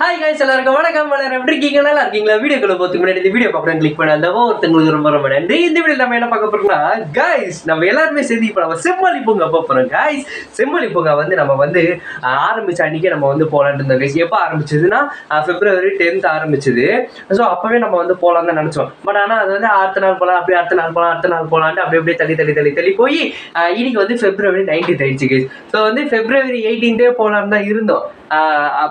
Hi guys, எல்லாருக்கும் வணக்கம். எல்லாரும் எப்படி இருக்கீங்க? நல்லா இருக்கீங்களா? வீடியோக்குள்ள போறதுக்கு முன்னாடி இந்த வீடியோ பாப்பறேன் கிளிக் பண்ணாத ஒருத்தங்களுக்கு ரொம்ப நன்றி. இந்த வீடியோல நம்ம என்ன பார்க்க போறோம்னா guys, நம்ம எல்லாரும் சேர்ந்து இப்ப நம்ம செம்மொழி பூங்கா போறோம் guys. செம்மொழி பூங்கா வந்து நம்ம வந்து ஆரம்பிச்ச அன்னைக்கு நம்ம வந்து போலாம்னு இருந்தோம் guys. எப்ப ஆரம்பிச்சதுன்னா February 10th ஆரம்பிச்சது. சோ அப்பவே நம்ம வந்து போலாம்னு நினைச்சோம். பட் ஆனா அது வந்து அடுத்த நாள் போலாம், அப்படியே அடுத்த நாள் போலாம்னு அப்படியே தள்ளி போய் இன்னைக்கு வந்து February 19th ஆயிடுச்சு guys. சோ வந்து February 18th போலாம்னு தான் இருந்தோம்.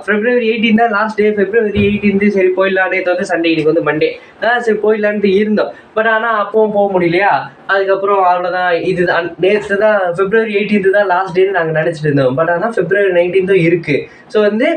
February 18th தான் லாஸ்ட் டே. February 18th சரி போயிடலாம். நேற்று வந்து சண்டே, இன்னைக்கு வந்து மண்டே. சரி போயிடலான்ட்டு இருந்தோம். பட் ஆனால் அப்பவும் போக முடியலையா. அதுக்கப்புறம் அவ்வளோதான். இது நேற்று தான் February 18th தான் லாஸ்ட் டேன்னு நாங்கள் நினச்சிட்டு இருந்தோம். பட் ஆனால் February 19th இருக்குது. ஸோ வந்து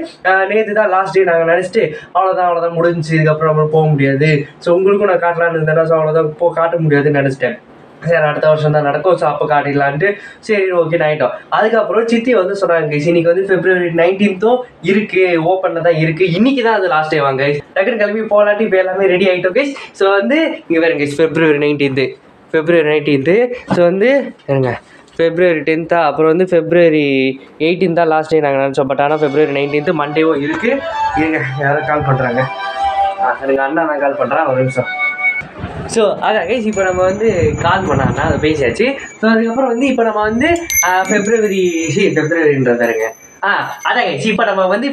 நேற்று தான் லாஸ்ட் டே நாங்கள் நினச்சிட்டு அவ்வளோதான் முடிஞ்சிச்சு. இதுக்கப்புறம் நம்ம போக முடியாது. ஸோ உங்களுக்கும் நான் காட்டலான்னு இருந்தேன்னா ஸோ அவ்வளோதான் காட்ட முடியாதுன்னு நினச்சிட்டேன். சரி அடுத்த வருஷம் தான் நடக்கும். ஸோ அப்போ காட்டிடலான்ட்டு சரி ஓகே ஆகிட்டோம். அதுக்கப்புறம் சித்தி வந்து சொன்னாங்க இன்னைக்கு வந்து February 19th இருக்கு, ஓப்பனில் தான் இருக்கு. இன்னைக்கு தான் அது லாஸ்ட் டே வாங்க டக்குன்னு கிளம்பி போகலாட்டி இப்போ எல்லாமே ரெடி ஆகிட்டோம் கைஸ். ஸோ வந்து இங்கே வேறுங்க February 19th. ஸோ வந்து இருங்க February 10th அப்புறம் வந்து February 18th தான் லாஸ்ட் டே நாங்கள் நினச்சோம். பட் ஆனால் February 19th மண்டேவும் இருக்குது. இருங்க யாரும் கால் பண்ணுறாங்க. எனக்கு அண்ணா நான் கால் பண்ணுறேன், ஒரு நிமிஷம். ஸோ அதான் கைஸ் இப்போ நம்ம வந்து கால் பண்ணாங்கன்னா அதை பேசியாச்சு. ஸோ அதுக்கப்புறம் வந்து இப்போ நம்ம வந்து ஃபெப்ரவரின்றதாருங்க. அதான் கைஸ் இப்போ நம்ம வந்து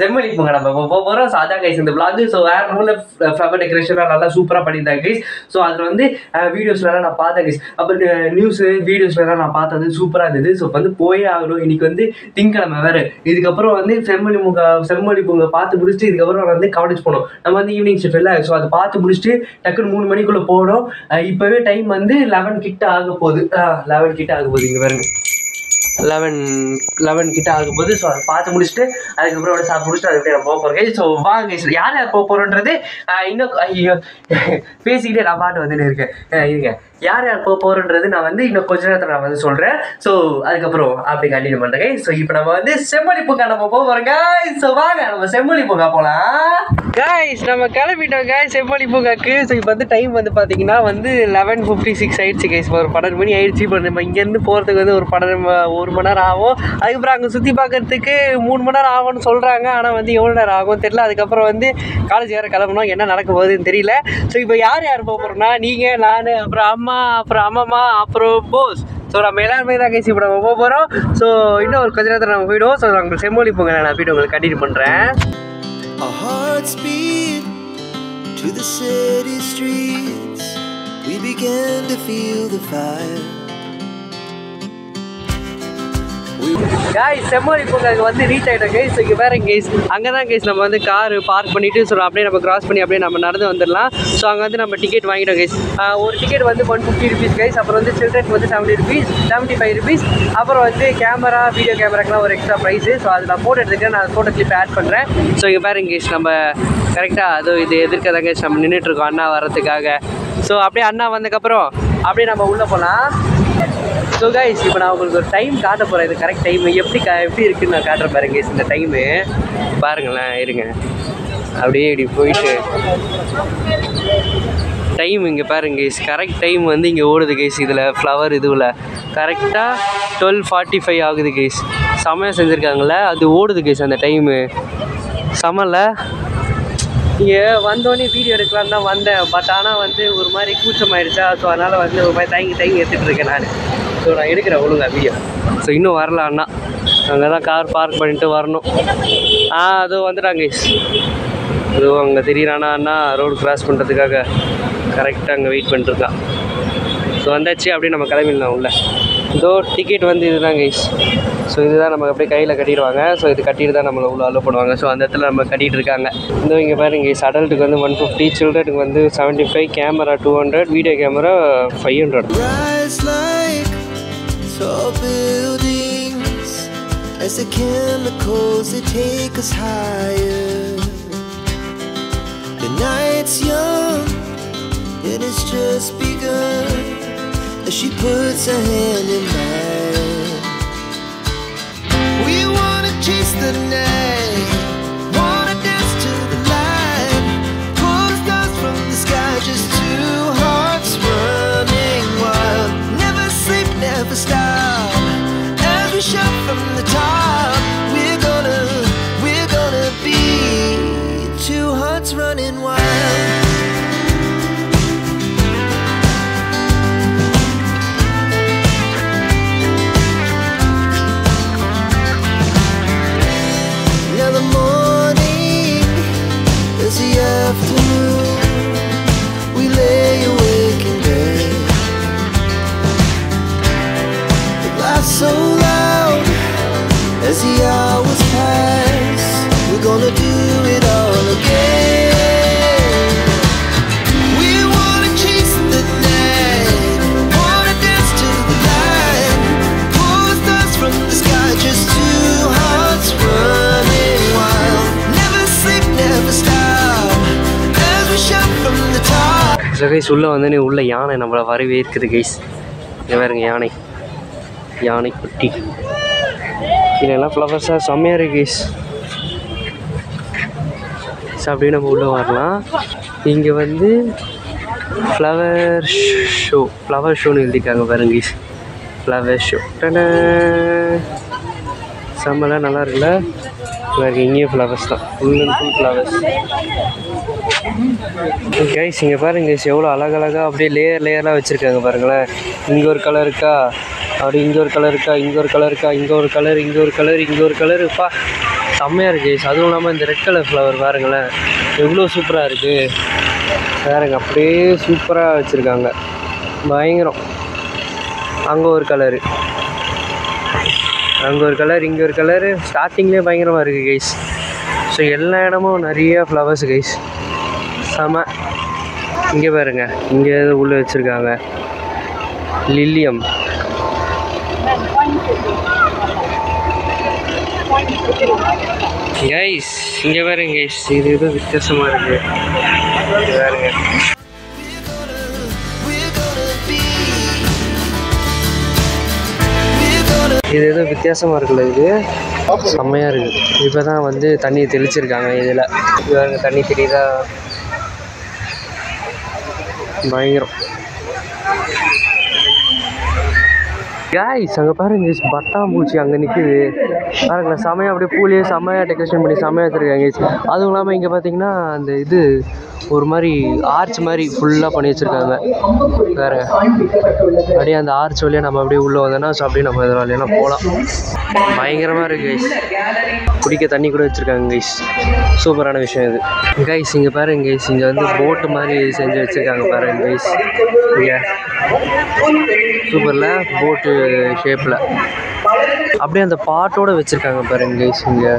செம்மொழி பூங்கா நம்ம போகிறோம். ஸோ அதான் கைஸ் இந்த vlog. ஸோ வேறு ரூமில் ஃப்ளவர் டெக்கரேஷன்லாம் நல்லா சூப்பராக பண்ணியிருந்தாங்க கைஸ். ஸோ அதில் வந்து வீடியோஸ்லாம் நான் பார்த்தேன் கைஸ். அப்புறம் நியூஸு வீடியோஸ்லாம் நான் பார்த்தது சூப்பராக இருந்தது. ஸோ வந்து போயே ஆகணும். இன்னைக்கு வந்து திங்கக்கிழமை வேறு. இதுக்கப்புறம் வந்து செம்மொழி பூங்கா பார்த்து முடிச்சுட்டு இதுக்கப்புறம் வந்து காலேஜ் போகணும். நம்ம வந்து ஈவினிங் ஷிஃப்ட் இல்லை. ஸோ அதை பார்த்து முடிச்சுட்டு டக்குன்னு 3 மணிக்குள்ளே போகணும். இப்போவே டைம் வந்து 11 கிட்ட ஆக போகுது. இங்கே பாருங்க 11 கிட்ட ஆக போகுது. ஸோ அதை பார்த்து முடிச்சுட்டு அதுக்கப்புறம் அப்படியே சாப்பிட்டு முடிச்சுட்டு அதுக்கிட்டே நான் போக போகிறேன். ஸோ வாங்க யார் போக போகிறோன்றது இன்னும் பேசிக்கிட்டே நான் பாட்டு வந்துட்டு இருக்கேன். இருங்க யார் போக போகிறோன்றது நான் வந்து இன்னும் கொஞ்ச நேரத்தில் நான் வந்து சொல்கிறேன். ஸோ அதுக்கப்புறம் அப்படி கண்டினியூ பண்ணுறேன். ஸோ இப்போ நம்ம வந்து செம்மொழி பூங்கா நம்ம போக போகிறோம் guys. ஸோ வாங்க நம்ம செம்மொழி பூங்கா போகலாம் guys. நம்ம கிளம்பிட்டோம் guys செம்மொழி பூங்காக்கு. ஸோ இப்போ வந்து டைம் வந்து பார்த்தீங்கன்னா வந்து 11:56 ஆயிடுச்சு guys. ஒரு 12 மணி ஆயிடுச்சு. இப்போ நம்ம இங்கேருந்து போகிறதுக்கு வந்து ஒரு 1 மணி நேரம் ஆகும். அதுக்கப்புறம் அங்கே சுற்றி பார்க்கறதுக்கு 3 மணி நேரம் ஆகும்னு சொல்கிறாங்க. ஆனால் வந்து எவ்வளோ நேரம் ஆகும் தெரியல. அதுக்கப்புறம் வந்து காலேஜ் வேறு கிளம்பணும், என்ன நடக்க போகுதுன்னு தெரியல. ஸோ இப்போ யார் போக போகிறோம்னா நீங்கள், நான், அப்புறம் அம்மா, அப்புறம் அம்மம்மா, அப்புறம் போஸ். ஸோ நம்ம எல்லாருமே தான் கைசி இப்போ நம்ம போக போகிறோம். ஸோ இன்னும் ஒரு கொஞ்ச நேரத்தில் நம்ம போயிடுவோம். ஸோ உங்களுக்கு செம்மொழி பூங்கா நான் போய்ட்டு உங்களுக்கு கண்டினியூ பண்ணுறேன். Our hearts beat to the city streets. We began to feel the fire. Guys செம்மொழி பூங்காக்கு வந்து ரீச் ஆகிட்டோம் கைஸ். இங்கே வேறு கைஸ் அங்கே தான் கைஸ் நம்ம வந்து கார் பார்க் பண்ணிவிட்டு ஸோ அப்படியே நம்ம கிராஸ் பண்ணி அப்படியே நம்ம நடந்து வந்துடலாம். ஸோ அங்கே வந்து நம்ம டிக்கெட் வாங்கிட்டோம் கைஸ். ஒரு டிக்கெட் வந்து 150 rupees கைஸ். அப்புறம் வந்து சில்ட்ரனுக்கு வந்து 75 rupees. அப்புறம் வந்து வீடியோ கேமராக்கெலாம் ஒரு எக்ஸ்ட்ரா ப்ரைஸு. ஸோ அதில் நான் ஃபோட்டோ எடுத்துக்கிறேன், நான் ஃபோட்டோ கிளிப் ஆட் பண்ணுறேன். ஸோ இங்கே பாருங்க கைஸ் நம்ம கரெக்டாக அதுவும் இது எதிர்க்கதான் கைஸ் நம்ம நின்றுட்டுருக்கோம் அண்ணா வரத்துக்காக. ஸோ அப்படியே அண்ணா வந்ததுக்கப்புறம் அப்படியே நம்ம உள்ளே போகலாம். ஸோ கைஸ் இப்போ நான் உங்களுக்கு ஒரு டைம் காட்ட போகிறேன். இது கரெக்ட் டைம் எப்படி இருக்குன்னு நான் காட்டுறேன் பாருங்க கைஸ். இந்த டைமு பாருங்களேன், இருங்க அப்படியே இப்படி போயிட்டு டைம் இங்கே பாருங்க கைஸ். கரெக்ட் டைம் வந்து இங்கே ஓடுது கைஸ். இதில் ஃப்ளவர் இதுவில் கரெக்டாக 12:45 ஆகுது கைஸ். செமையாக செஞ்சுருக்காங்கள, அது ஓடுது கைஸ் அந்த டைமு. செமல்ல. இங்கே வந்தோடனே வீடியோ எடுக்கலான்னு தான் வந்தேன். பட் ஆனால் வந்து ஒரு மாதிரி கூச்சமாயிடுச்சா. ஸோ அதனால் வந்து ஒரு மாதிரி தயங்கி எடுத்துகிட்டு இருக்கேன் நான். ஸோ நான் எடுக்கிறேன் ஒழுங்கா வீடியோ. ஸோ இன்னும் வரல அண்ணா, அங்கே தான் கார் பார்க் பண்ணிட்டு வரணும். அதோ வந்துட்டாங்க கைஸ். அதுவும் அங்கே தெரியுறானா அண்ணா ரோடு கிராஸ் பண்ணுறதுக்காக கரெக்டாக அங்கே வெயிட் பண்ணிட்டுருக்கான். ஸோ வந்தாச்சு, அப்படியே நம்ம கிளம்பிடலாம் உள்ள. இதோ டிக்கெட் வந்து இதுதான் கைஸ். ஸோ இதுதான் நம்ம அப்படியே கையில் கட்டிடுவாங்க. ஸோ இது கட்டிட்டு தான் நம்மளை உள்ள அலோ பண்ணுவாங்க. ஸோ அந்த இடத்துல நம்ம கட்டிகிட்டு இருக்காங்க. இதோ இங்கே பாருங்க கைஸ், அடல்ட்டுக்கு வந்து 150, சில்ட்ரனுக்கு வந்து 75, camera 200, video camera 500. Tall buildings as the chemicals they take us higher. The night's young and it's just begun as she puts her hand in mine. We wanna chase the night, wanna dance to the light, pull the stars from the sky, just two hearts running wild. Never sleep, never stop. As we shout from the top, we're gonna be running wild. Now the morning is the afternoon. We lay awake in bed. The laughs so loud as the hours pass. We're gonna do it all again. We wanna chase the night, wanna dance to the light, pull stars from the sky, just two hearts running wild. Never sleep, never stop, as we shout from the top. So guys உள்ளே வந்து உள்ள யானை நம்மளை வரவேற்குது guys. இங்கே பாருங்க யானை குட்டி. இதெல்லாம் ஃப்ளவர்ஸாக செம்மையாக இருக்குது கைஸ். ஸோ அப்படியே நம்ம உள்ளே வரலாம். இங்கே வந்து ஃப்ளவர் ஷோன்னு எழுதிட்டாங்க பாருங்க கைஸ். ஃப்ளவர் ஷோ செம்மெல்லாம் நல்லா இருக்குல்ல. பாருங்க இங்கேயும் ஃப்ளவர்ஸ் தான், full and full flowers guys. இங்கே பாருங்க கைஸ் எவ்வளோ அழகழகாக அப்படியே லேயராக வச்சுருக்காங்க பாருங்களேன். இங்கே ஒரு கலர் இருக்கா, அப்படி இங்கே ஒரு கலர் இருக்கா, இங்கே ஒரு கலர் இருக்கா, இங்கே ஒரு கலர், இங்கே ஒரு கலர், இங்கே ஒரு கலர். இப்பா செம்மையாக இருக்குது கைஸ். அதுவும் இல்லாமல் இந்த ரெட் கலர் ஃப்ளவர் பாருங்களேன் எவ்வளோ சூப்பராக இருக்குது பாருங்க. அப்படியே சூப்பராக வச்சுருக்காங்க, பயங்கரம். அங்கே ஒரு கலரு, அங்கே ஒரு கலர், இங்கே ஒரு கலரு. ஸ்டார்டிங்லேயே பயங்கரமாக இருக்குது கைஸ். ஸோ எல்லா இடமும் நிறைய ஃப்ளவர்ஸ் கைஸ், செம. இங்கே பாருங்க, இங்கே உள்ளே வச்சுருக்காங்க லில்லியம். கைஸ் இங்கே பாருங்க கைஸ், இது எதுவும் வித்தியாசமாக இருக்குது பாருங்க. இது எதுவும் வித்தியாசமாக இருக்குல்ல, இது செம்மையாக இருக்குது. இப்போ தான் வந்து தண்ணி தெளிச்சிருக்காங்க இதில். பாருங்க தண்ணி தெரியுதா, பயங்கரம். கைஸ் அங்கே பாருங்க பட்டாம்பூச்சி அங்கே நிற்குது பாருங்களேன். செம்மையாக அப்படியே பூலேயே செம்மையாக டெக்கரேஷன் பண்ணி செம்மையாக வச்சுருக்காங்க கைஸ். அதுவும் இல்லாமல் இங்கே பார்த்தீங்கன்னா அந்த இது ஒரு மாதிரி ஆர்ச் மாதிரி ஃபுல்லாக பண்ணி வச்சுருக்காங்க பாருங்க. அப்படியே அந்த ஆர்ச் வழியாக நம்ம அப்படியே உள்ளே வந்தோன்னா ஸோ அப்படியே நம்ம இதில் வழியெல்லாம் போகலாம். பயங்கரமாக இருக்குது கைஸ். குடிக்க தண்ணி கூட வச்சுருக்காங்க கைஸ், சூப்பரான விஷயம் இது கைஸ். இங்கே பாருங்க கைஸ், இங்கே வந்து போட்டு மாதிரி செஞ்சு வச்சுருக்காங்க பாருங்க கைஸ். இங்கே சூப்பரில் போட்டு ஷேப்பில் அப்படியே அந்த பாட்டோடு வச்சுருக்காங்க பாருங்க கைஸ். இங்கே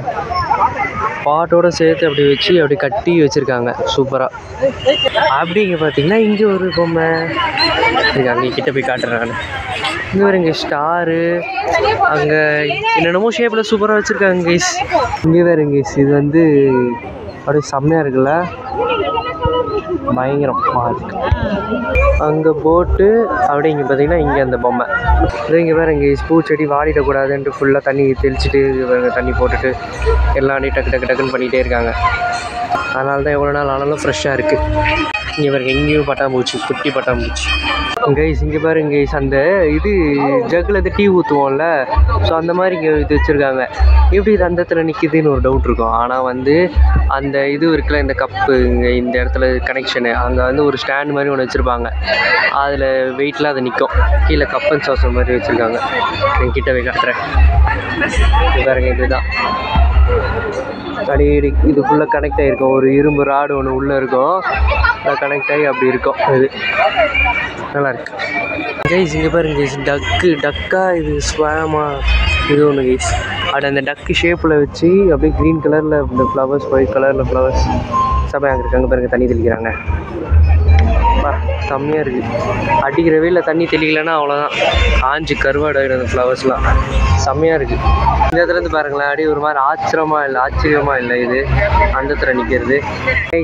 பாட்டோடு சேர்த்து அப்படி வச்சு அப்படி கட்டி வச்சுருக்காங்க சூப்பராக. அப்படி இங்கே பார்த்தீங்கன்னா இங்கே ஒரு பொம்மை இங்கே, அங்கே கிட்ட போய் காட்டுறேன் நான். இங்கே வேறுங்க ஸ்டாரு, அங்கே என்னென்னமோ ஷேப்பில் சூப்பராக வச்சுருக்காங்க கைஸ். இங்கே வேறுங்க கைஸ், இது வந்து அப்படியே செம்மையாக இருக்குல்ல, பயங்கரமாக இருக்கு. அங்கே போட்டு அப்படியே இங்கே பார்த்தீங்கன்னா இங்கே அந்த பொம்மை. இங்கே பாருங்க பூச்செடி வாடிடக்கூடாதுன்ட்டு ஃபுல்லாக தண்ணி தெளிச்சுட்டு தண்ணி போட்டுட்டு எல்லாம் டக்கு டக்கு டக்குன்னு பண்ணிகிட்டே இருக்காங்க. அதனால தான் எவ்வளோ நாள் ஆனாலும் ஃப்ரெஷ்ஷாக இருக்குது. இங்கே பாருங்க எங்கேயும் பட்டாம்பூச்சி, குட்டி பட்டாம்பூச்சி கைஸ். இங்கே பாருங்க கைஸ், அந்த இது ஜக்கில் இது டீ ஊற்றுவோம்ல, ஸோ அந்த மாதிரி இங்கே இது வச்சுருக்காங்க. எப்படி இது அந்த இடத்துல நிற்கிதுன்னு ஒரு டவுட் இருக்கும். ஆனால் வந்து அந்த இது இருக்குல்ல, இந்த கப்பு இங்கே இந்த இடத்துல கனெக்ஷனு, அங்கே வந்து ஒரு ஸ்டாண்ட் மாதிரி ஒன்று வச்சுருப்பாங்க. அதில் வெயிட்லாம் அது நிற்கும். கீழே கப்பன் சாசர் மாதிரி வச்சுருக்காங்க. என் கிட்ட போய் காட்டுறேன். இது பாருங்க, இதுதான் அடிக்கடி இது ஃபுல்லாக கனெக்ட் ஆகிருக்கும். ஒரு இரும்பு ராடு ஒன்று உள்ளே இருக்கும், கனெக்ட் ஆகி அப்படி இருக்கும். இது நல்லாயிருக்கு கைஸ். இங்கே பாருங்க கைஸ், டக்கா இது ஸ்வாமா இது ஒன்று கைஸ். அது அந்த டக்கு ஷேப்பில் வச்சு அப்படியே க்ரீன் கலரில் இந்த ஃப்ளவர்ஸ், ஒயிட் கலரில் ஃப்ளவர்ஸ் சமையாக இருக்காங்க பாருங்க. தண்ணி தெளிக்கிறாங்க, செம்மையாக இருக்குது. அடிக்கிற வெயிலில் தண்ணி தெளிக்கலைன்னா அவ்வளோதான், காஞ்சி கருவாடாயிடும் அந்த ஃப்ளவர்ஸ்லாம். செம்மையாக இருக்குது. இந்த இடத்துலேருந்து பாருங்களேன், அப்படியே ஒரு மாதிரி ஆச்சரியமாக இல்லை இது அந்த இடத்துல நிற்கிறது.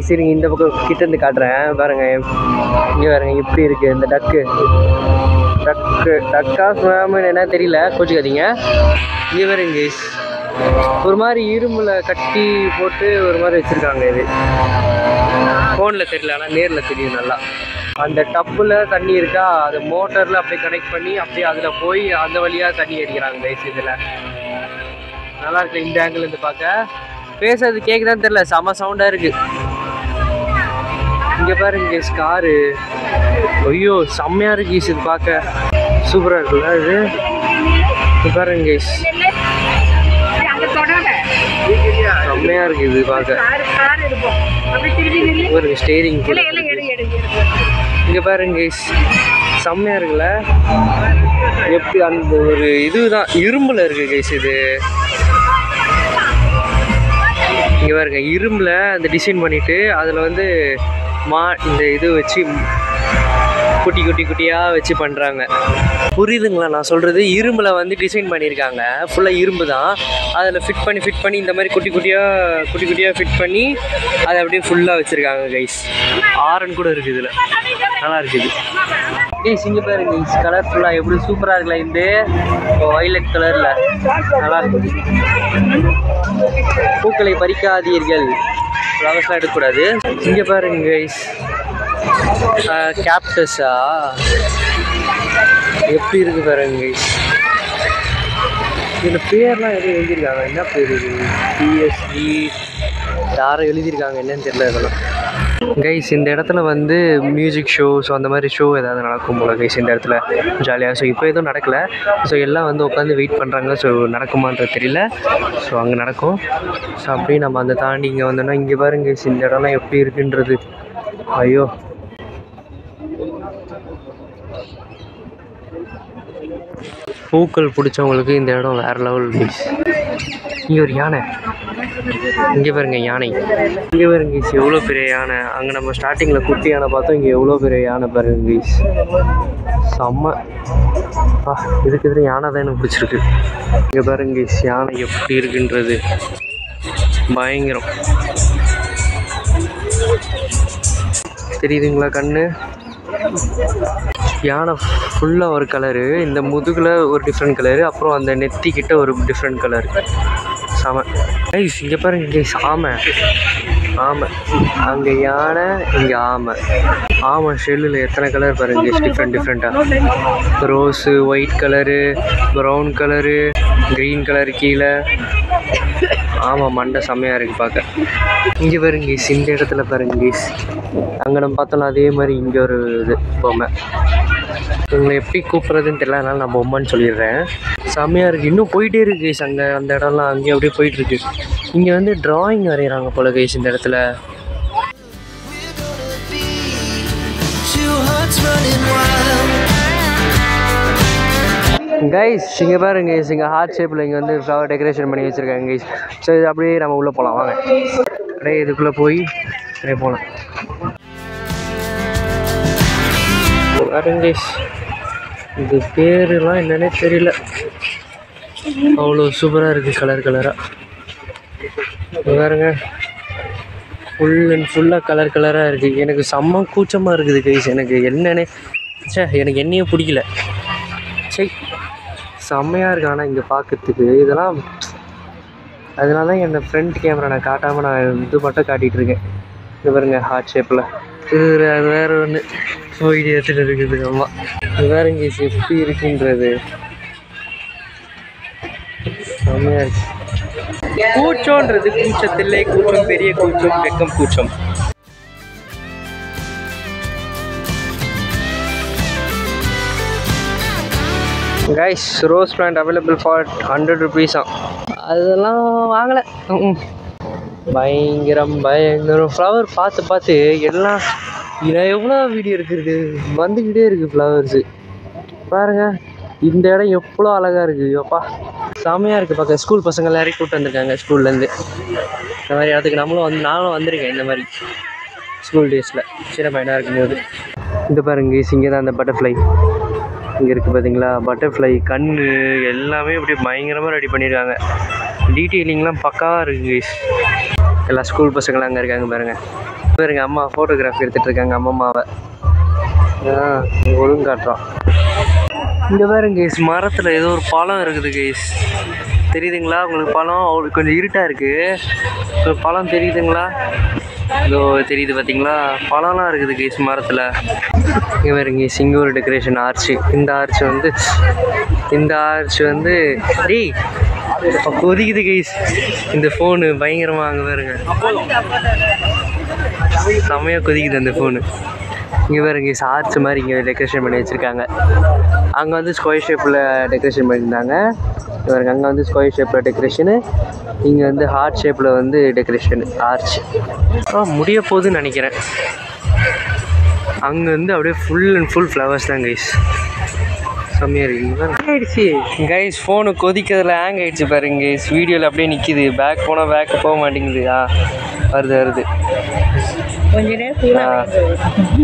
சரி இந்த பக்கம் கிட்டேருந்து காட்டுறேன் பாருங்கள். இங்கே பாருங்க எப்படி இருக்குது இந்த டக்கா சுவாமின்னு என்ன தெரியல, கோச்சிக்காதீங்க. இங்கே பாருங்க ஒரு மாதிரி இரும்பில் கட்டி போட்டு ஒரு மாதிரி வச்சுருக்காங்க. இது ஃபோனில் தெரியல, ஆனால் நேரில் தெரியும் நல்லா. அந்த டப்பில் தண்ணி இருக்கா, அது மோட்டரில் அப்படியே கனெக்ட் பண்ணி அப்படியே அதில் போய் அந்த வழியாக தண்ணி அடிக்கிறாங்க கைஸ். இதில் நல்லா இருக்கு. இந்த ஆங்கிள் இருந்து பார்க்க பேசுறது கேட்குதான்னு தெரியல, செம சவுண்டாக இருக்குது. இங்கே பாருங்க கைஸ் காரு. ஐயோ செம்மையாக இருக்கு கைஸ், இது பார்க்க சூப்பராக இருக்குல்ல இது. இது பாருங்க கைஸ் செம்மையாக இருக்குது இது பார்க்க. ஒரு ஸ்டேரிங் இங்கே பாருங்க கைஸ் செம்மையாக இருக்குல்ல. எப்படி அந்த ஒரு இதுதான் இரும்பில் இருக்குது கைஸ் இது. இங்கே பாருங்க இரும்பில் அந்த டிசைன் பண்ணிவிட்டு அதில் வந்து இந்த இது வச்சு குட்டி குட்டி குட்டியாக வச்சு பண்ணுறாங்க. புரியுதுங்களா நான் சொல்கிறது? இரும்பில் வந்து டிசைன் பண்ணியிருக்காங்க, ஃபுல்லாக இரும்பு தான். அதில் ஃபிட் பண்ணி இந்த மாதிரி குட்டி குட்டியாக ஃபிட் பண்ணி அதை அப்படியே ஃபுல்லாக வச்சுருக்காங்க கைஸ். ஆரன் கூட இருக்குது இதில், நல்லா இருக்குது கைஸ். இங்கே பாருங்க கைஸ் கலர்ஃபுல்லாக எப்படி சூப்பராக இருக்குல்ல. இந்த வயலட் கலரில் நல்லா இருக்குது. பூக்களை பறிக்காதீர்கள், ஃப்ளவர்ஸ்லாம் எடுக்கக்கூடாது. இங்கே பாருங்க கைஸ் கேப்டஸா எப்படி இருக்கு பாருங்க கைஸ். இதில் பேர்லாம் எதுவும் எழுதியிருக்காங்க, என்ன பேர் இது? பிஎஸ்டி யாரும் எழுதியிருக்காங்க என்னன்னு தெரியல இதெல்லாம் கைஸ். இந்த இடத்துல வந்து மியூசிக் ஷோ, ஸோ அந்த மாதிரி ஷோ ஏதாவது நடக்கும் போல கைஸ் இந்த இடத்துல ஜாலியாக. ஸோ இப்போ எதுவும் நடக்கலை, ஸோ எல்லாம் வந்து உட்காந்து வெயிட் பண்ணுறாங்க. ஸோ நடக்குமான்றது தெரியல, ஸோ அங்கே நடக்கும். ஸோ அப்படியே நம்ம அந்த தாண்டி இங்கே வந்தோம்னா இங்கே பாருங்க கைஸ் இந்த இடம்லாம் எப்படி இருக்குன்றது. ஐயோ பூக்கள் பிடிச்சவங்களுக்கு இந்த இடம் வேறு லெவல் கைஸ். இங்கே ஒரு யானை, இங்கே பாருங்க யானை. இங்கே பாருங்க கைஸ் எவ்வளோ பெரிய யானை. அங்கே நம்ம ஸ்டார்டிங்கில் குட்டி யானை பார்த்தோம், இங்கே எவ்வளோ பெரிய யானை பாருங்க கைஸ். செம்ம இதுக்கு எதிர யானை தான் எனக்கு பிடிச்சிருக்கு. இங்கே பாருங்க கைஸ் யானை எப்படி இருக்குன்றது பயங்கரம். தெரியுதுங்களா கண்ணு? யானை ஃபுல்லாக ஒரு கலரு, இந்த முதுகில் ஒரு டிஃப்ரெண்ட் கலரு, அப்புறம் அந்த நெத்திக்கிட்ட ஒரு டிஃப்ரெண்ட் கலரு. சாமை கைஸ் இங்கே பாருங்க கைஸ் ஆமை. அங்கே யானை, இங்கே ஆமை ஷெல்லில் எத்தனை கலர் பாருங்க கைஸ், டிஃப்ரெண்ட்டாக. Rose, white colour, brown colour, green colour கீழே. ஆமாம் மண்டை செம்மையாக இருக்குது பார்க்க. இங்கே பாருங்க கைஸ் இந்த இடத்துல பாருங்க கைஸ், அங்கே நம்ம பார்த்தோம்னா அதே மாதிரி இங்கே ஒரு இது பொம்மை. இவங்களை எப்படி கூப்பிட்றதுன்னு தெரியல, அதனால் நான் பொம்மைன்னு சொல்லிடுறேன். செம்மையாக இருக்குது. இன்னும் போயிட்டே இருக்குது கைஸ் அந்த இடம்லாம் அங்கேயும் அப்படியே போயிட்டுருக்கு. இங்கே வந்து ட்ராயிங் வரைகிறாங்க போல கைஸ் இந்த இடத்துல. கைஸ் இங்கே பாருங்க கைஸ், இங்கே ஹார்ட் ஷேப்பில் இங்கே வந்து ஃப்ளவர் டெக்கரேஷன் பண்ணி வச்சுருக்காங்க கைஸ். ஸோ இது அப்படியே நம்ம உள்ளே போகலாம் வாங்க. அப்படியே இதுக்குள்ளே போய் அப்படியே போகலாம் பாருங்க கைஸ். இது பேருலாம் என்னன்னே தெரியல, அவ்வளோ சூப்பராக இருக்குது கலர் கலராக பாருங்க. ஃபுல் அண்ட் ஃபுல்லாக கலராக இருக்குது. எனக்கு செம்ம கூச்சமாக இருக்குது கைஸ். எனக்கு என்னன்னே எனக்கு என்னையே பிடிக்கல. சரி செம்மையாக இருக்குது ஆனால் இங்கே பார்க்கறதுக்கு இதெல்லாம். அதனால தான் என் ஃப்ரண்ட் கேமரா நான் காட்டாமல் நான் இது மட்டும் காட்டிகிட்டு இருக்கேன். இது பாருங்க ஹார்ட் ஷேப்பில். இது அது வேறு ஒன்று போயிட்டு எடுத்துகிட்டு இருக்குது. ஆமாம் இது வேறு இங்கே எப்படி இருக்குன்றது செம்மையாக இருக்குது. கூச்சோன்றது கூச்சத்தில்லை, கூச்சம் பெரிய கூச்சம், வெக்கம் கூச்சம். Guys rose plant available for 100 rupees. அதெல்லாம் வாங்கலை. பயங்கரம் ஃப்ளவர் பார்த்து எல்லாம் எவ்வளோ வீடியோ இருக்குது, வந்துக்கிட்டே இருக்குது ஃப்ளவர்ஸு பாருங்கள். இந்த இடம் எவ்வளோ அழகாக இருக்குது. அப்பா செம்மையாக இருக்குது பார்க்க. ஸ்கூல் பசங்க எல்லாரையும் கூப்பிட்டு வந்திருக்காங்க ஸ்கூல்லேருந்து. இந்த மாதிரி இடத்துக்கு நானும் வந்திருக்கேன் இந்த மாதிரி ஸ்கூல் டேஸில் சின்ன பையனாக இருக்கும்போது. இந்த பாருங்க இங்கே தான் அந்த பட்டர்ஃப்ளை இங்கே இருக்குது பார்த்தீங்களா. பட்டர்ஃப்ளை கண் எல்லாமே அப்படியே பயங்கரமாக ரெடி பண்ணியிருக்காங்க. டீட்டெயிலிங்லாம் பக்காவாக இருக்குது. எல்லா ஸ்கூல் பசங்களாம் அங்கே இருக்காங்க பாருங்க. அம்மா ஃபோட்டோகிராஃபி எடுத்துகிட்டு இருக்காங்க அம்மாவை. ஒழுங்கு காட்டுறான். இங்கே பாருங்க கைஸ் மரத்தில் ஏதோ ஒரு பழம் இருக்குது கைஸ். தெரியுதுங்களா உங்களுக்கு? பழம் அவங்களுக்கு கொஞ்சம் இருட்டாக இருக்குது. பழம் தெரியுதுங்களா? இதோ தெரியுது பார்த்தீங்களா, பழம்லாம் இருக்குது கைஸ் மரத்தில். இங்கே பாருங்க கைஸ் இங்கே ஒரு டெக்கரேஷன் ஆர்ச்சு. இந்த ஆர்ச் வந்து டேய் கொதிக்குது கைஸ். இந்த ஃபோனு பயங்கரமாக அங்கே பாருங்க. செம்மையாக கொதிக்குது அந்த ஃபோனு. இங்கே வேறு இங்கே ஆர்ச் மாதிரி இங்கே டெக்கரேஷன் பண்ணி வச்சுருக்காங்க. அங்கே வந்து ஸ்கொயர் ஷேப்பில் டெக்கரேஷன் பண்ணியிருந்தாங்க. இவருக்கு அங்கே வந்து ஸ்கொயர் ஷேப்பில் டெக்கரேஷனு, இங்கே வந்து ஹார்ட் ஷேப்பில் வந்து டெக்கரேஷன் ஆர்ச். முடிய போகுதுன்னு நினைக்கிறேன். அங்கே வந்து அப்படியே ஃபுல் அண்ட் ஃபுல் ஃப்ளவர்ஸ் தான் கைஸ். செம்மையாக இருக்குது. ஆகிடுச்சு கைஸ். ஃபோனு கொதிக்கிறதுல ஹேங் ஆகிடுச்சு பாருங்க கைஸ். வீடியோவில் அப்படியே நிற்கிது. பேக் போனால் பேக்கு போக மாட்டேங்குது. வருது கொஞ்ச நேரம்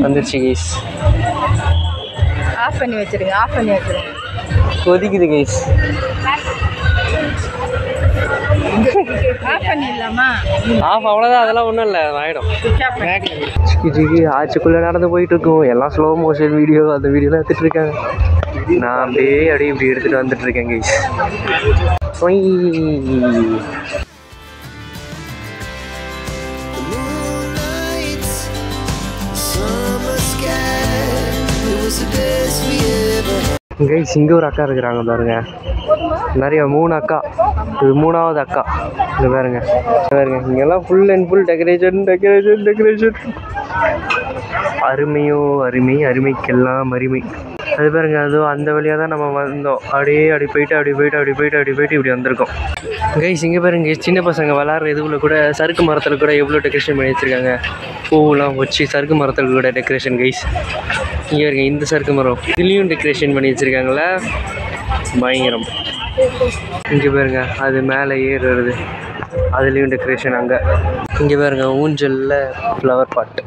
வந்துருச்சு கைஸ். ஆஃப் பண்ணி வச்சிருங்க. கொதிக்குது கைஸ். ஆஃப் பண்ணிடலாமா? அவ்வளோதான். அதெல்லாம் ஒன்றும் இல்லை, ஆகிடும். ஆச்சுக்குள்ளே நடந்து போயிட்டு இருக்கோம். எல்லாம் ஸ்லோ மோஷன் வீடியோ, அந்த வீடியோலாம் எடுத்துகிட்டு இருக்காங்க. நான் அப்படியே இப்படி எடுத்துகிட்டு வந்துட்டு இருக்கேன் கைஸ். கைஸ் இங்கே ஒரு அக்கா இருக்கிறாங்க பாருங்க. நிறைய 3 அக்கா. இது 3வது அக்கா. இது பாருங்க இங்கெல்லாம் ஃபுல் அண்ட் ஃபுல் டெக்கரேஷன். அருமைக்கெல்லாம் அருமை. அது பாருங்க, அதுவும் அந்த வழியாக தான் நம்ம வந்தோம். அப்படி போயிட்டு இப்படி வந்திருக்கோம் கைஸ். இங்கே பாருங்க, சின்ன பசங்க விளாட்ற இதுக்குள்ள கூட சறுக்கு மரத்தில் கூட எவ்வளோ டெக்கரேஷன் பண்ணி வச்சுருக்காங்க. பூவெலாம் வச்சு சறுக்கு மரத்தில் கூட டெக்கரேஷன் கைஸ். இங்கே பாருங்க, இந்த சறுக்கு மரம் இதுலேயும் டெக்கரேஷன் பண்ணி வச்சுருக்காங்களே, பயங்கரம். இங்கே பாருங்க, அது மேலே ஏறுறது, அதுலேயும் டெக்கரேஷன். அங்கே இங்கே பாருங்க, ஊஞ்சலில் ஃப்ளவர் பாட்.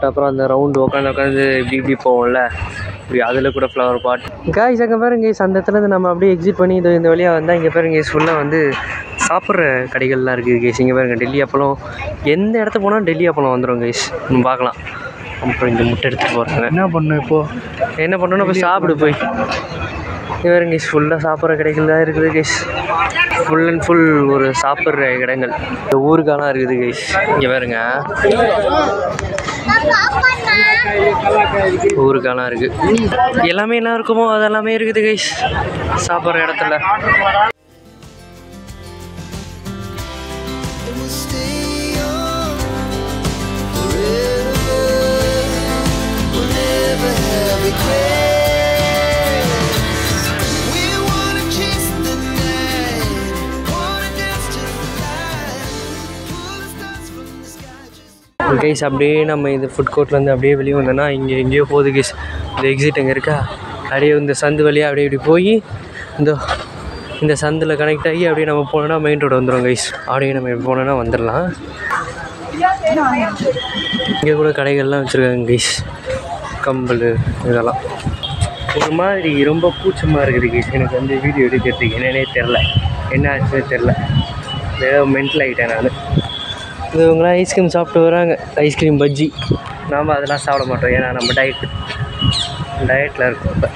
அப்புறம் அந்த ரவுண்டு உட்காந்து இப்படி போவோம்ல, இப்படி அதில் கூட ஃப்ளவர் பாட். கைஸ் அங்கே பாருங்க கைஸ், அந்த இடத்துலேருந்து நம்ம அப்படியே எக்ஸிட் பண்ணி இந்த வழியாக வந்தால் இங்கே பாருங்க கைஸ், ஃபுல்லாக வந்து சாப்பிட்ற கடைகள்லாம் இருக்குது கைஸ். இங்கே பாருங்க, டெல்லி அப்பளம். எந்த இடத்துக்கு போனால் டெல்லி அப்பளம் வந்துடும் கைஸ். நம்ம பார்க்கலாம். அப்புறம் இந்த முட்டை எடுத்துகிட்டு போகிறாங்க. என்ன பண்ணணும் இப்போ சாப்பிடு போய். இங்கே பாருங்க கைஸ், ஃபுல்லாக சாப்பிட்ற கடைகள் தான் இருக்குது கைஸ். ஃபுல் அண்ட் ஃபுல் ஒரு சாப்பிட்ற இடங்கள். இந்த ஊருக்காலாம் இருக்குது கைஸ். இங்கே பாருங்க, ஊருக்காலாம் இருக்குது. எல்லாமே என்ன இருக்குமோ அதெல்லாமே இருக்குது கைஸ் சாப்பிட்ற இடத்துல. கைஸ் அப்படியே நம்ம இந்த ஃபுட் கோர்ட்லேருந்து அப்படியே வெளியே வந்தோன்னா இங்கே எங்கேயோ போகுது கைஸ். இந்த எக்ஸிட் எங்கே இருக்கா, அப்படியே இந்த சந்து வழியாக அப்படியே இப்படி போய் இந்த சந்தில் கனெக்ட் ஆகி அப்படியே நம்ம போனோன்னா மெயின் ரோடு வந்துடும் கைஸ். அப்படியே நம்ம போனோன்னா வந்துடலாம். இங்கே கூட கடைகள்லாம் வச்சுருக்காங்க கைஸ். கம்பல் இதெல்லாம் ஒரு மாதிரி ரொம்ப பூச்சமாக இருக்குது கைஸ். எனக்கு வந்து வீடியோ எடுக்கிறதுக்கு என்னன்னே தெரில, என்ன ஆச்சுன்னு தெரில. ஏதோ மென்டல் ஆகிட்டேன் நான். இவங்களாம் ஐஸ்கிரீம் சாப்பிட்டு வராங்க, ஐஸ்கிரீம் பஜ்ஜி. நாம் அதெல்லாம் சாப்பிட மாட்டோம், ஏன்னா நம்ம டயட்டில் இருக்கோம். இப்போ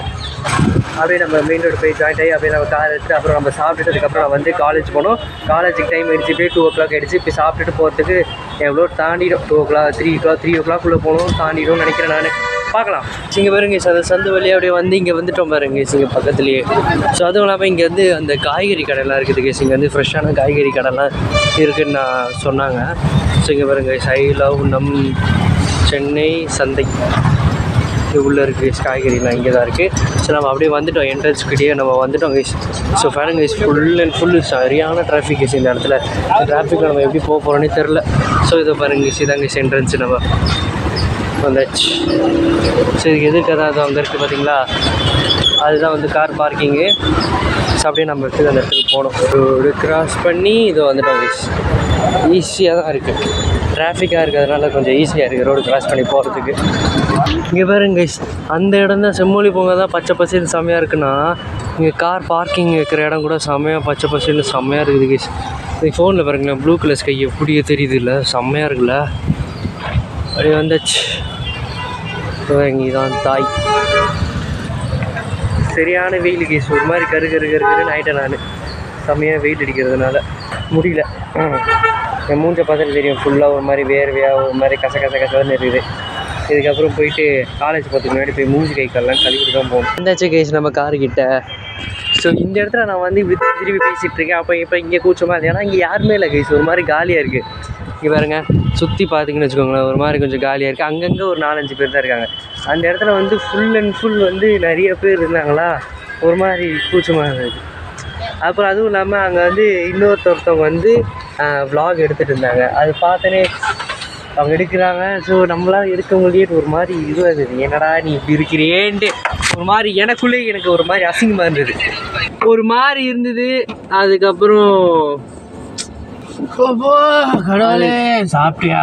அப்படியே நம்ம மெயின் ரோடு போய் ஜாயின் ஆகி அப்படியே நம்ம கார் எடுத்துட்டு அப்புறம் நம்ம சாப்பிட்டுட்டு அதுக்கப்புறம் நான் வந்து காலேஜ் போனோம். காலேஜுக்கு டைம் ஆகிடுச்சு, போய் 2 o'clock ஆகிடுச்சு. இப்போ சாப்பிட்டுட்டு போகிறதுக்கு எவ்வளோ தாண்டிடும், 2 o'clock 3 o'clock போகணும், தாண்டிடும் நினைக்கிறேன் நான். பார்க்கலாம். இங்கே பாருங்க, அந்த சந்து வழியாக அப்படியே வந்து இங்கே வந்துட்டோம் பாருங்க இங்கே பக்கத்துலேயே. ஸோ அதுவும் இல்லாமல் இங்கே வந்து அந்த காய்கறி கடைலாம் இருக்குது கேஸ். இங்கே வந்து ஃப்ரெஷ்ஷான காய்கறி கடைலாம் இருக்குதுன்னு நான் சொன்னாங்க. ஸோ இங்கே பாருங்க, ஐ லவ் நம் சென்னை சந்தை இங்கே உள்ளே இருக்குது. காய்கறிலாம் இங்கே தான் இருக்குது. ஸோ நம்ம அப்படியே வந்துட்டோம், என்ட்ரன்ஸ்கிட்டே நம்ம வந்துட்டோம் கைஸ். ஸோ பாருங்க கைஸ், ஃபுல் அண்ட் ஃபுல் சரியான டிராஃபிக் கைஸ். இந்த இடத்துல டிராஃபிக்கில் நம்ம எப்படி போக போகிறோன்னே தெரில. ஸோ இதை பாருங்க கைஸ், இதாங்க கைஸ் என்ட்ரன்ஸ். நம்ம வந்தாச்சு. சரி, இதுக்கு எதுக்காக அது அங்கே இருக்குது பார்த்தீங்களா, அதுதான் வந்து கார் பார்க்கிங்கு. ஸோ அப்படியே நம்ம எடுத்து அந்த இடத்துக்கு போகணும். ரோடு கிராஸ் பண்ணி இதை வந்துட்டோம் கைஸ். ஈஸியாக தான் இருக்குது, டிராஃபிக்காக இருக்கிறதுனால கொஞ்சம் ஈஸியாக இருக்குது ரோடு கிராஸ் பண்ணி போகிறதுக்கு. இங்கே பாருங்க கைஸ், அந்த இடம் தான் செம்மொழி பூங்கா தான் பச்சை பசேன்னு செம்மையாக இருக்குன்னா, இங்கே கார் பார்க்கிங் வைக்கிற இடம் கூட செம்மையாக பச்சை பசேன்னு செம்மையாக இருக்குது கைஸ். இந்த ஃபோனில் பாருங்களேன், ப்ளூ கலர் ஸ்கை எப்படியே தெரியுது இல்லை, செம்மையாக இருக்குல்ல. அப்படியே வந்தாச்சு. இங்கே தான் தாய். சரியான வெயில் கேஸ், ஒரு மாதிரி கருன்னு ஆகிட்டேன் நான். செம்மையாக வெயில் அடிக்கிறதுனால முடியல. என் மூஞ்ச பார்த்தாலே தெரியும், ஃபுல்லாக ஒரு மாதிரி வேர்வையாக ஒரு மாதிரி கசன்னு இருக்குது. இதுக்கப்புறம் போயிட்டு காலேஜ் போகிறதுக்கு முன்னாடி போய் மூஞ்சி கை கால்லாம் கழுவிட்டு தான் போகணும். வந்தாச்சு கேஸ் நம்ம காருக்கிட்ட. ஸோ இந்த இடத்துல நான் வந்து திரும்பி பேசிகிட்டு இருக்கேன். அப்போ இப்போ இங்கே கூச்சமாக இல்லை, ஏன்னா இங்கே யாருமே இல்லை கைஸ், ஒரு மாதிரி காலியாக இருக்குது. இங்கே பாருங்க சுற்றி பார்த்தீங்கன்னு வச்சுக்கோங்களேன் ஒரு மாதிரி கொஞ்சம் காலியாக இருக்குது. அங்கங்கே ஒரு 4-5 பேர் தான் இருக்காங்க. அந்த இடத்துல வந்து ஃபுல் அண்ட் ஃபுல் வந்து நிறைய பேர் இருந்தாங்களா, ஒரு மாதிரி கூச்சமாக இருந்தது. அப்புறம் அதுவும் இல்லாமல் அங்கே வந்து இன்னொருத்தவங்க வந்து vlog எடுத்துகிட்டு இருந்தாங்க. அது பார்த்தோன்னே அவங்க எடுக்கிறாங்க. ஸோ நம்மளால் எடுக்க முடியாது, ஒரு மாதிரி இதுவாக இருந்தது. என்னடா நீ இப்படி இருக்கிறேன்ட்டு ஒரு மாதிரி எனக்குள்ளே எனக்கு ஒரு மாதிரி அசிங்கமாக இருந்தது, ஒரு மாதிரி இருந்தது. அதுக்கப்புறம் கடவுளே சாப்பிட்டியா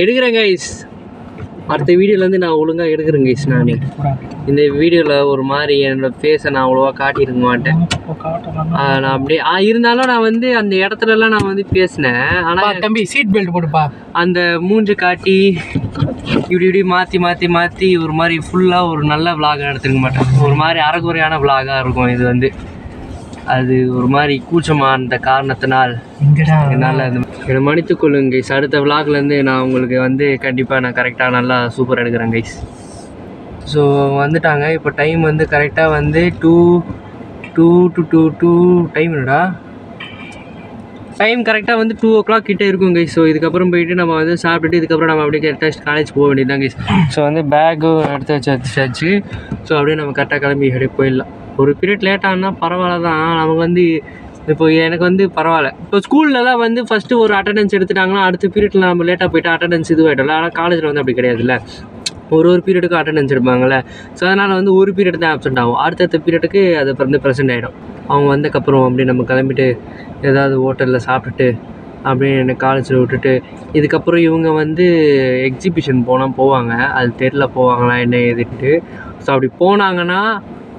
எடுக்கிறேன் கைஸ். அடுத்த வீடியோலேருந்து நான் ஒழுங்காக எடுக்கிறேன் கைஸ். நான் இந்த வீடியோவில் ஒரு மாதிரி என்னோடய ஃபேஸை நான் அவ்வளோவா காட்டியிருக்க மாட்டேன். நான் அப்படியே இருந்தாலும் நான் வந்து அந்த இடத்துலலாம் நான் வந்து பேசினேன். ஆனால் தம்பி சீட் பெல்ட் போட்டுப்பா. அந்த மூஞ்சு காட்டி இப்படி மாற்றி மாற்றி மாற்றி ஒரு மாதிரி ஃபுல்லாக ஒரு நல்ல விளாகாக எடுத்துக்க மாட்டேன். ஒரு மாதிரி அரைக்குறையான விளாகாக இருக்கும் இது வந்து. அது ஒரு மாதிரி கூச்சமான காரணத்தினால் என்னால் என்னை மன்னித்துக் கொள்ளுங்க கைஸ். அடுத்த விளாக்லேருந்து நான் உங்களுக்கு வந்து கண்டிப்பாக நான் கரெக்டாக நல்லா சூப்பர் எடுக்கிறேன் கைஸ். ஸோ வந்துட்டாங்க. இப்போ டைம் வந்து கரெக்டாக வந்து 2 டைம் என்னடா டைம் கரெக்டாக வந்து 2 o'clock கிட்டே இருக்கும் கைஸ். ஸோ இதுக்கப்புறம் போயிட்டு நம்ம வந்து சாப்பிட்டுட்டு இதுக்கப்புறம் நம்ம அப்படியே கரெக்டாக காலேஜ் போக வேண்டியது தான் கைஸ். ஸோ வந்து பேக்கும் எடுத்து வச்சாச்சு. ஸோ அப்படியே நம்ம கரெக்டாக கிளம்பி அப்படியே போயிடலாம். ஒரு பீரியட் லேட் ஆனால் பரவாயில்ல தான். நமக்கு வந்து இப்போ எனக்கு வந்து பரவாயில்ல. இப்போ ஸ்கூல்லலாம் வந்து ஃபஸ்ட்டு ஒரு அட்டண்டன்ஸ் எடுத்துட்டாங்கன்னா அடுத்த பீரியடில் நம்ம லேட்டாக போய்ட்டு அட்டண்டன்ஸ் இதுவாகிட்டோம்ல. ஆனால் காலேஜில் வந்து அப்படி கிடையாதுல்ல, ஒரு பீரியடுக்கு அட்டண்டன்ஸ் எடுப்பாங்கள்ல. ஸோ அதனால் வந்து ஒரு பீரியட் தான் ஆப்சென்ட் ஆகும், அடுத்தடுத்த பீரியடுக்கு அது வந்து ப்ரெசென்ட் ஆகிடும். அவங்க வந்ததுக்கப்புறம் அப்படியே நம்ம கிளம்பிட்டு ஏதாவது ஹோட்டலில் சாப்பிட்டுட்டு அப்படியே என்னை காலேஜில் விட்டுட்டு இதுக்கப்புறம் இவங்க வந்து எக்ஸிபிஷன் போவாங்க. அது தெரியல போவாங்களா என்ன ஏதுட்டு. ஸோ அப்படி போனாங்கன்னா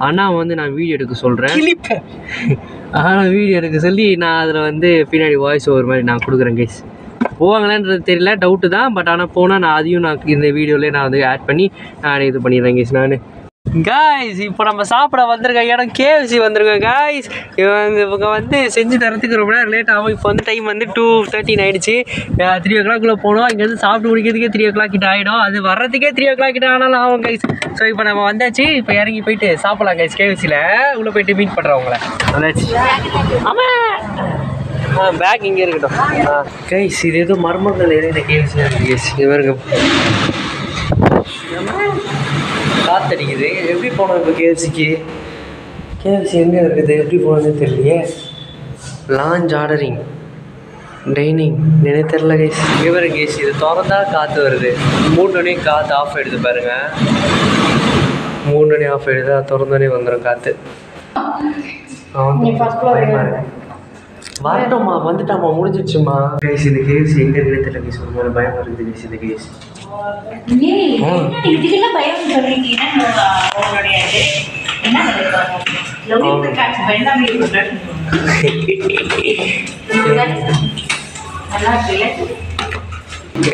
ஆனால் வந்து நான் வீடியோ எடுக்க சொல்கிறேன். ஆனால் வீடியோ எடுக்க சொல்லி நான் அதில் வந்து பின்னாடி வாய்ஸ் ஓவர் மாதிரி நான் கொடுக்குறேன் கைஸ். போவாங்களான்றது தெரியல, டவுட்டு தான். பட் ஆனால் போனால் நான் அதையும் நான் இந்த வீடியோலேயே நான் வந்து ஆட் பண்ணி நான் இது பண்ணிடுறேன் கைஸ். நான் காய்ஸ் இப்போ நம்ம சாப்பிட வந்திருக்க இடம் KFC வந்திருக்கோம் காய்ஸ். இவங்க வந்து செஞ்சு தரத்துக்கு ரொம்ப நேரம் லேட் ஆகும். இப்போ வந்து டைம் வந்து 2:13 ஆகிடுச்சு. 3 o'clock போனோம். இங்கேருந்து சாப்பிட்டு முடிக்கிறதுக்கே 3 o'clock கிட்ட ஆகிடும். அது வர்றதுக்கே 3 o'clock கிட்ட ஆனாலும் ஆகும் கைஸ். ஸோ இப்போ நம்ம வந்தாச்சு. இப்போ இறங்கி போயிட்டு சாப்பிட்லாம் கைஸ். KFCயில் உள்ளே போயிட்டு மீட் பண்ணுறேன் உங்களை. வந்தாச்சு. ஆமாம் பேக் இங்கே இருக்கட்டும். கைஸ் இது ஏதோ மர்மங்கள் நிறைய KFC இருக்குது கைஸ். இது வருங்க காத்தடிக்குது. எப்படி போனோம் இப்போ KFC எங்கே இருக்குது, எப்படி போனதுன்னு தெரியலையே. லான்ச் ஆர்டரிங் டைனிங் நினை தெரில கைஸ். இவர் கேஸ் இது திறந்தா காற்று வருது, மூணுனே காற்று ஆஃப் ஆகிடுது பாருங்க. மூணுனே ஆஃப் ஆகிடுது, அது திறந்தோடனே வந்துடும் காற்று. வரட்டும்மா வந்துட்டாம்மா முடிஞ்சிடுச்சுமா கைஸ். இந்த KFC எங்கே இருக்குன்னு தெரியல கைஸ். ஒரு மாதிரி பயமாக இருக்குது கைஸ் இந்த KFC. இதுக்கெல்லாம் பயம்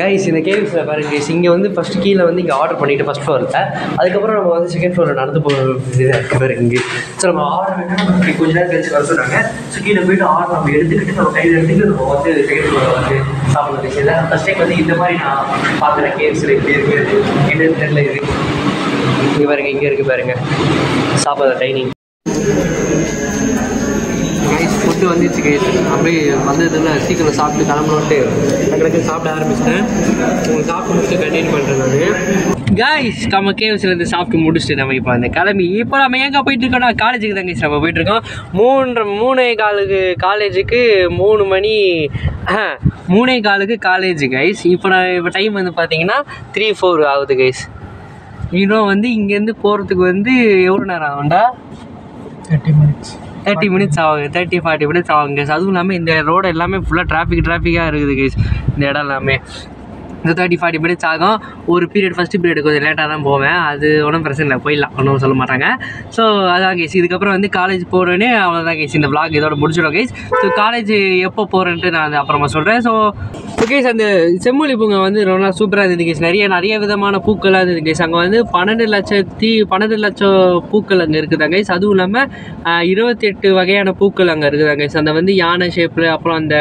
கைஸ் இந்த KFCயில் பாருங்க கைஸ். இங்கே வந்து ஃபஸ்ட்டு கீழே வந்து இங்கே ஆர்டர் பண்ணிவிட்டு ஃபஸ்ட் ஃப்ளோரில், அதுக்கப்புறம் நம்ம வந்து செகண்ட் ஃப்ளோரில் நடந்து போகிற இதாக இருக்குது பாருங்க இங்கே. ஸோ நம்ம ஆர்டர் வேணால் நம்ம கொஞ்சம் நேரம் கழிச்சு வர சொன்னாங்க. ஸோ கீழே போய்ட்டு ஆர்டர் நம்ம எடுத்துக்கிட்டு நம்ம கையில் எடுத்துக்கிட்டு நம்ம வந்து செகண்ட் ஃப்ளோரில் வந்து சாப்பிட்ற விஷயம். ஃபஸ்ட் டைம் வந்து இந்த மாதிரி நான் பார்க்குறேன் KFCயில் இப்படி இருக்குது என்னன்னு தெரியல. இது இங்கே பாருங்க, இங்கே இருக்குது பாருங்க சாப்பிட்ற டைனிங். கைஸ் ஃபுட்டு வந்துடுச்சு கைஸ். அப்படியே வந்ததில் சீக்கிரம் சாப்பிட்டு கிளம்பணுன்ட்டு டக்கு சாப்பிட ஆரம்பிச்சிட்டேன். உங்களுக்கு சாப்பிட்டு முடிச்சுட்டு கண்டினியூ பண்ணுறேன் நான். கைஸ் நம்ம KFCலேருந்து சாப்பிட்டு முடிச்சுட்டு நம்ம இப்போ அந்த கிளம்பி இப்போ நம்ம எங்கே போயிட்டுருக்கோம்னா காலேஜுக்கு தான் கைஸ் நம்ம போயிட்டுருக்கோம். 3:45 காலேஜுக்கு 3 மணி 3:15 காலேஜு கைஸ். இப்போ டைம் வந்து பார்த்தீங்கன்னா 3:04 ஆகுது கைஸ். இன்னும் வந்து இங்கேருந்து போகிறதுக்கு வந்து எவ்வளோ நேரம் ஆகும்டா? 30 minutes ஆகுது. 30-40 minutes ஆகும் கைஸ். அதுவும் இல்லாமல் இந்த ரோடு எல்லாமே ஃபுல்லாக டிராஃபிக்காக இருக்குது கைஸ். இந்த இடம் எல்லாமே இந்த 30-40 minutes ஆகும். ஒரு பீரியட் ஃபஸ்ட்டு பீரியட் கொஞ்சம் லேட்டாக தான் போவேன். அது ஒன்றும் பிரச்சனை இல்லை, போயிடலாம், ஒன்றும் சொல்ல மாட்டாங்க. ஸோ அதான் கேஸ். இதுக்கப்புறம் வந்து காலேஜ் போகிறேன்னே அவ்வளோதான் கேஸ். இந்த vlog இதோட முடிச்சிடும் கேஸ். ஸோ காலேஜ் எப்போ போகிறேன்ட்டு நான் அது அப்புறமா சொல்கிறேன். ஸோ கேஸ் அந்த செம்மொழி பூங்கா வந்து ரொம்ப சூப்பராக இருந்தது கேஸ். நிறைய விதமான பூக்களாக இருந்தது கேஸ். அங்கே வந்து 12 லட்சம் பூக்கள் அங்கே இருக்குதாங்க கேஸ். அதுவும் இல்லாமல் 28 வகையான பூக்கள் அங்கே இருக்குதாங்க கேஸ். அந்த வந்து யானை ஷேப்பு, அப்புறம் அந்த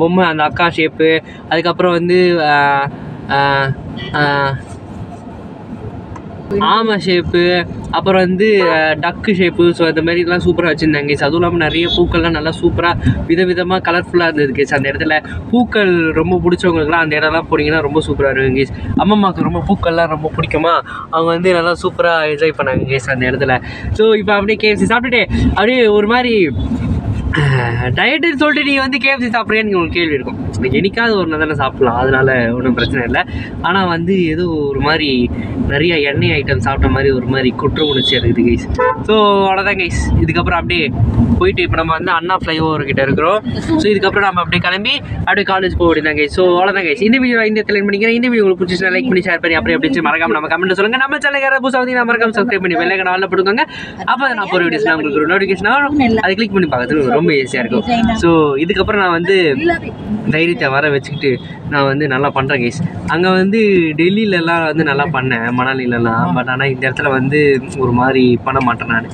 பொம்மை அந்த அக்கா ஷேப்பு, அதுக்கப்புறம் வந்து ஆமா ஷேப்பு, அப்புறம் வந்து டக்கு ஷேப்பு. ஸோ அந்த மாதிரிலாம் சூப்பராக வச்சுருந்தாங்க கேஸ். அதுவும் இல்லாமல் நிறைய பூக்கள்லாம் நல்லா சூப்பராக விதவிதமாக கலர்ஃபுல்லாக இருந்தது கேஸ். அந்த இடத்துல பூக்கள் ரொம்ப பிடிச்சவங்களுக்குலாம் அந்த இடம்லாம் போனீங்கன்னா ரொம்ப சூப்பராக இருக்கும் கேஸ். அம்மாவுக்கு ரொம்ப பூக்கள்லாம் ரொம்ப பிடிக்குமா, அவங்க வந்து நல்லா சூப்பராக என்ஜாய் பண்ணாங்க கேஸ் அந்த இடத்துல. ஸோ இப்போ அப்படியே KFC சாப்பிட்டுட்டு அப்படியே ஒரு மாதிரி டயட்டுன்னு சொல்லிட்டு நீங்கள் வந்து KFC சாப்பிட்றீங்கன்னு உங்களுக்கு கேள்வி இருக்கும். என்னைக்காவது ஒரு நாள் தானே சாப்பிட்லாம், அதனால ஒன்றும் பிரச்சனை இல்லை. ஆனால் வந்து ஏதோ ஒரு மாதிரி நிறைய எண்ணெய் ஐட்டம் சாப்பிட்ட மாதிரி ஒரு மாதிரி குற்ற உணர்ச்சி இருக்குது கைஸ். ஸோ அவ்வளோதான் கைஸ். இதுக்கப்புறம் அப்படியே போயிட்டு இப்போ நம்ம வந்து அண்ணா ஃப்ளைஓவர் கிட்ட இருக்கிறோம். ஸோ இதுக்கப்புறம் நம்ம அப்படியே கிளம்பி அப்படியே காலேஜ் போக வேண்டியதான் கைஸ். ஸோ அவ்வளோதான் கைஸ். இந்த வீடியோ இந்த இடத்துல பண்ணிக்கிறேன். இந்த வீடியோ உங்களுக்கு பிடிச்சிச்சுன்னா லைக் பண்ணி ஷேர் பண்ணி அப்படியே அப்படி மறக்காம நம்ம கமெண்ட் சொல்லுங்கள். நம்ம சேனல் புதுசாக வந்து நான் மறக்காம சப்ஸ்கிரைப் பண்ணி வெள்ளைக்கு நாளில் போட்டுக்கோங்க. அப்போ நான் போகிற வீடியோஸ்லாம் உங்களுக்கு ஒரு நோட்டிஃபிகேஷன் ஆகும். அதை கிளிக் பண்ணி பார்க்கறதுக்கு ரொம்ப ஈஸியாக இருக்கும். ஸோ இதுக்கப்புறம் நான் வந்து தைரியத்தை வர வச்சுக்கிட்டு நான் வந்து நல்லா பண்ணுறேன் கைஸ். அங்கே வந்து டெல்லியிலலாம் வந்து நல்லா பண்ணேன், மணாலிலலாம். பட் ஆனால் இந்த இடத்துல வந்து ஒரு மாதிரி பண்ண மாட்டேன்.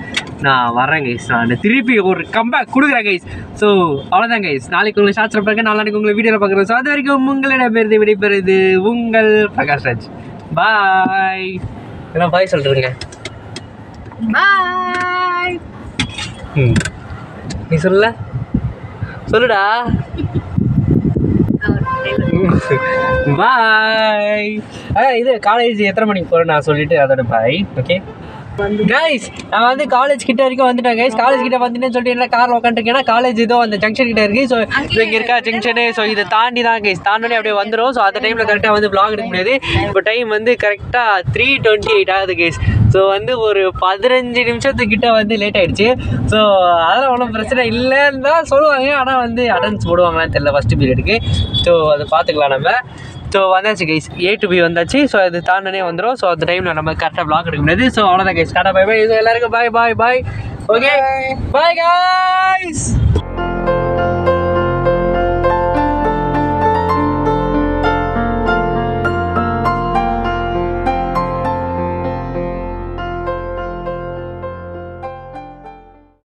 நான் வரேன் கைஸ். நான் திருப்பி ஒரு கம்பேக் கொடுக்குறேன் கைஸ். ஸோ அவ்வளோதான் கைஸ். நாளைக்கு உங்களை ஷார்ட்ஸில் பார்க்க, நாளைக்கு உங்களை வீடியோவில் பார்க்குறேன். ஸோ அது வரைக்கும் உங்களிடம் விடைபெறுது உங்கள் பிரகாஷ் ராஜ். பாய். எல்லாம் பாய் சொல்லிட்டுருங்க. பாய். நீ சொல்லுடா. பாய். இது காலேஜ் எத்தனை மணிக்கு போகிறேன் நான் சொல்லிட்டு அதோட பாய். ஓகே கைஸ், நான் வந்து காலேஜ் கிட்ட வரைக்கும் வந்துட்டேன் கைஸ். காலேஜ் கிட்ட வந்துட்டேன்னு சொல்லிட்டு என்ன காரில் உட்காந்துருக்கேன்னா காலேஜ் இதோ அந்த ஜங்ஷன் கிட்ட இருக்கு. ஸோ இங்கே இருக்கா ஜங்ஷனு. ஸோ இதை தாண்டி தான் கைஸ், தாண்டோடனே அப்படியே வந்துடும். ஸோ அந்த டைமில் கரெக்டாக வந்து vlog எடுக்க முடியாது. இப்போ டைம் வந்து கரெக்டாக 3:28 ஆகுது கைஸ். ஸோ வந்து ஒரு 15 நிமிஷத்துக்கிட்ட வந்து லேட் ஆகிடுச்சு. ஸோ அதெல்லாம் ஒன்றும் பிரச்சனை இல்லைன்னு தான் சொல்லுவாங்க. ஆனால் வந்து அட்டன்ஸ் போடுவாங்களான்னு தெரியல ஃபஸ்ட்டு பீரியடுக்கு. ஸோ அதை பார்த்துக்கலாம் நம்ம. ஸோ வந்தாச்சு கைஸ், A to B வந்தாச்சு. ஸோ அது தாண்டனே வந்துடும். ஸோ அந்த டைமில் நம்ம கரெக்டாக vlog எடுக்க முடியாது. ஸோ அவ்வளோதான் கைஸ். Tata bye by. இது எல்லாருக்கும் பாய் பாய் பாய். Okay bye guys.